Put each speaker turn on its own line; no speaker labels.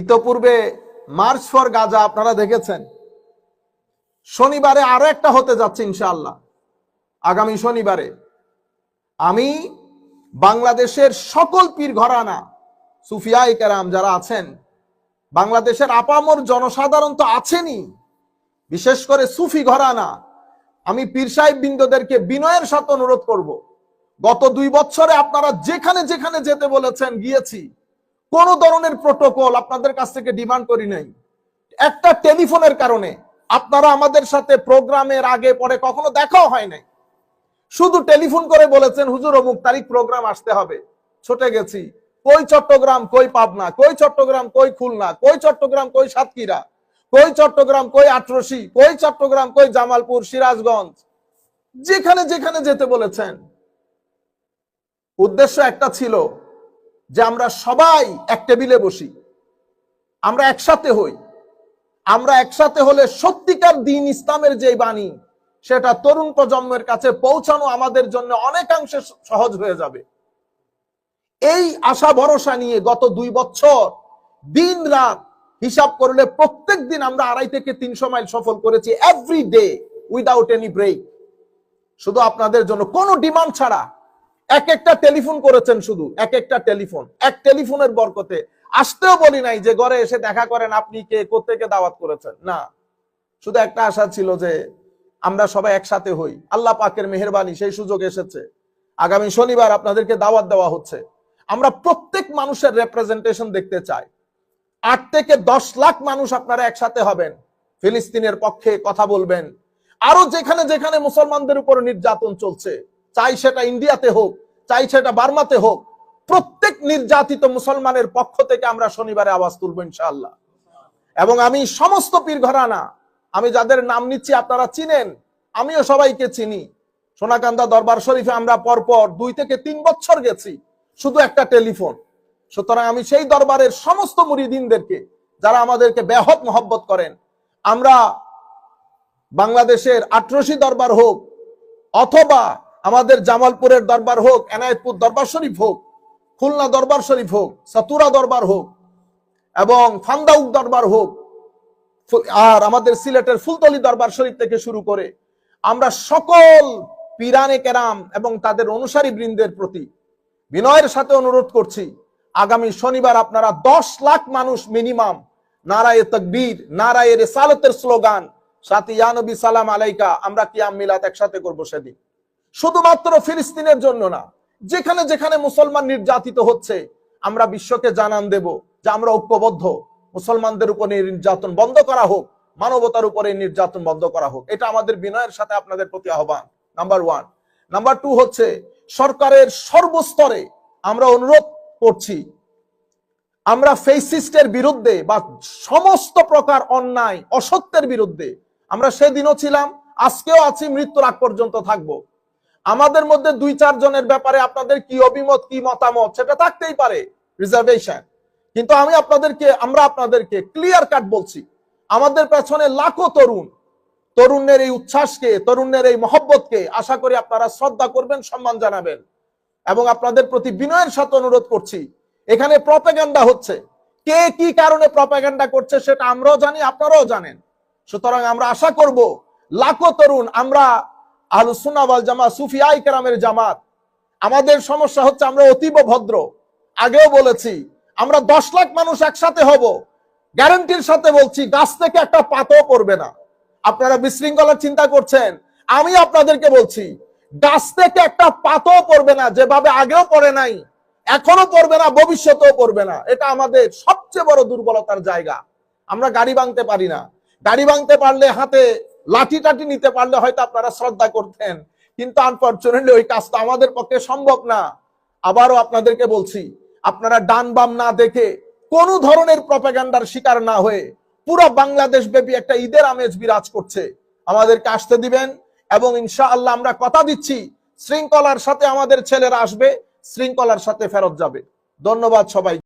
ইতোপূর্বে March for Gaza আপনারা দেখেছেন। শনিবারে আরো একটা হতে যাচ্ছে ইনশাআল্লাহ। আগামী শনিবারে আমি বাংলাদেশের সকল পীর ঘরানা সুফিয়ায়ে কেরাম যারা আছেন, বাংলাদেশের আপামর জনসাধারণ তো আছেনই, বিশেষ করে সুফি ঘরানা, আমি পীর সাহেব বৃন্দদেরকে বিনয়ের সাথে অনুরোধ করব, গত 2 বছরে আপনারা যেখানে যেখানে যেতে বলেছেন গিয়েছি, কোন ধরনের প্রোটোকল আপনাদের কাছ থেকে ডিমান্ড করি নাই। একটা টেলিফোনের কারণে আপনারা আমাদের সাথে প্রোগ্রামের আগে পরে কখনো দেখাও হয় নাই, শুধু টেলিফোন করে বলেছেন হুজুর অমুক তারিখ প্রোগ্রাম আসতে হবে। ছুটে গেছি, কই চট্টগ্রাম, কই পাবনা, কই চট্টগ্রাম, কই খুলনা, কই চট্টগ্রাম, কই সাতক্ষীরা, কই চট্টগ্রাম, কই আটরশি, কই চট্টগ্রাম, কই জামালপুর, সিরাজগঞ্জ, যেখানে যেখানে যেতে বলেছেন। উদ্দেশ্য একটা ছিল যে আমরা সবাই এক টেবিলে বসি, আমরা একসাথে হই। আমরা একসাথে হলে সত্যিকার দ্বীন ইসলামের যে বাণী সেটা তরুণ প্রজন্মের কাছে পৌঁছানো আমাদের জন্য অনেকাংশে সহজ হয়ে যাবে। এই আশা ভরসা নিয়ে গত 2 বছর দিন রাত হিসাব করলে প্রত্যেক দিন আমরা 2.5 থেকে 300 মাইল সফর করেছি, every day without any break, শুধু আপনাদের জন্য, কোনো ডিমান্ড ছাড়া। এক একটা টেলিফোন করেছেন, শুধু এক একটা টেলিফোন, এক টেলিফোনের বরকতে আসতেও বলি নাই যে ঘরে এসে দেখা করেন আপনি কে, কোত্থেকে দাওয়াত করেছেন, না। শুধু একটা আশা ছিল যে আমরা সবাই একসাথে হই। আল্লাহ পাকের মেহেরবানি সেই সুযোগ এসেছে। আগামী শনিবার আপনাদেরকে দাওয়াত দেওয়া হচ্ছে। আমরা প্রত্যেক মানুষের রিপ্রেজেন্টেশন দেখতে চাই। 8 থেকে 10 লাখ মানুষ আপনারা একসাথে হবেন, ফিলিস্তিনের পক্ষে কথা বলবেন। আরো যেখানে যেখানে মুসলমানদের উপর নির্যাতন চলছে, চাই সেটা ইন্ডিয়াতে হোক, চাই সেটা বার্মাতে হোক, প্রত্যেক নির্যাতিত মুসলমানের পক্ষ থেকে আমরা শনিবারে আওয়াজ তুলব ইনশাআল্লাহ। এবং আমি সমস্ত পীর ঘরানা, আমি যাদের নাম নিচ্ছি আপনারা চিনেন, আমিও সবাইকে চিনি। সোনাকান্দা দরবার শরীফে আমরা পরপর 2 থেকে 3 বছর গেছি, শুধু একটা টেলিফোন। সুতরাং আমি সেই দরবারের সমস্ত মুরিদিনদেরকে, যারা আমাদেরকে বেহদ মহব্বত করেন, আমরা বাংলাদেশের আটরশি দরবার হোক, অথবা আমাদের জামালপুরের দরবার হোক, এনায়েতপুর দরবার শরীফ হোক, খুলনা দরবার শরীফ হোক, সাতুরা দরবার হোক, এবং ফান্দাউক দরবার হোক, আর আমাদের সিলেটের ফুলতলি দরবার শরীফ থেকে শুরু করে আমরা সকল পীরানে কেরাম এবং তাদের অনুসারী বৃন্দের প্রতি বিনয়ের সাথে অনুরোধ করছি, আগামী শনিবার আপনারা 10 লাখ মানুষ মিনিমাম নারায়ে তাকবীর, নারায়ে রিসালাতের স্লোগান, সাথে ইয়া নবী সালাম আলাইকা, আমরা কিয়াম মিলাদ একসাথে করব সেদিন। শুধুমাত্র ফিলিস্তিনের জন্য না, যেখানে যেখানে মুসলমান নির্যাতিত হচ্ছে আমরা বিশ্বকে জানান দেব যে আমরা ঐক্যবদ্ধ। মুসলমানদের উপরে নির্যাতন বন্ধ করা হোক, মানবতার উপরে নির্যাতন বন্ধ করা হোক, এটা আমাদের বিনয়ের সাথে আপনাদের প্রতি আহ্বান, নাম্বার 1। নাম্বার 2 হচ্ছে সরকারের সর্বস্তরে আমরা অনুরোধ করছি, আমরা ফেসিস্টের বিরুদ্ধে বা সমস্ত প্রকার অন্যায় অসত্যের বিরুদ্ধে আমরা সেদিনও ছিলাম, আজকেও আছি, মৃত্যুর আগ পর্যন্ত থাকবো। আমাদের মধ্যে 2-4 জনের ব্যাপারে আপনাদের কি অভিমত, কি মতামত, সেটা থাকতেই পারে, রিজার্ভেশন, কিন্তু আমরা আপনাদেরকে ক্লিয়ার কাট বলছি, আমাদের পেছনে লাখো তরুণের এই উচ্ছ্বাসকে, তরুণের এই মহব্বতকে আশা করি আপনারা শ্রদ্ধা করবেন, সম্মান জানাবেন। এবং আপনাদের প্রতি বিনয়ের সাথে অনুরোধ করছি, এখানে প্রপাগান্ডা হচ্ছে, কে কি কারণে প্রপাগান্ডা করছে সেটা আমরাও জানি, আপনারাও জানেন। সুতরাং আমরা আশা করব লাখো তরুণ, আমরা আহলুস সুন্নাহ ওয়াল জামাত, সুফিয়ায়ে কেরামের জামাত, আমাদের সমস্যা হচ্ছে আমরা অতীব ভদ্র। আগেও বলেছি, আমরা 10 লাখ মানুষ একসাথে হব, গ্যারান্টির সাথে বলছি, গাছ থেকে একটা পাতাও পড়বে না। আপনারা বিশৃঙ্খলার চিন্তা করছেন, আমি আপনাদেরকে বলছি, গাছ থেকে একটা পাতাও পড়বে না, যেভাবে আগেও পড়ে নাই, এখনো পড়বে না, ভবিষ্যতেও পড়বে না। এটা আমাদের সবচেয়ে বড় দুর্বলতার জায়গা। আমরা গাড়ি ভাঙতে পারি না। গাড়ি ভাঙতে পারলে, হাতে লাঠি টাঠি নিতে পারলে হয়তো আপনারা শ্রদ্ধা করতেন, কিন্তু আনফরচুনেটলি ওই কাজটা আমাদের পক্ষে সম্ভব না। আবারও আপনাদেরকে বলছি, আপনারা ডান বাম না দেখে কোনো ধরনের প্রপাগান্ডার শিকার না হয়ে, পুরো বাংলাদেশ ব্যাপী একটা ঈদের আমেজ বিরাজ করছে, আমাদেরকে আসতে দিবেন। এবং ইনশাআল্লাহ আমরা কথা দিচ্ছি, শৃঙ্খলার সাথে আমাদের ছেলেরা আসবে, শৃঙ্খলার সাথে ফেরত যাবে। ধন্যবাদ সবাই।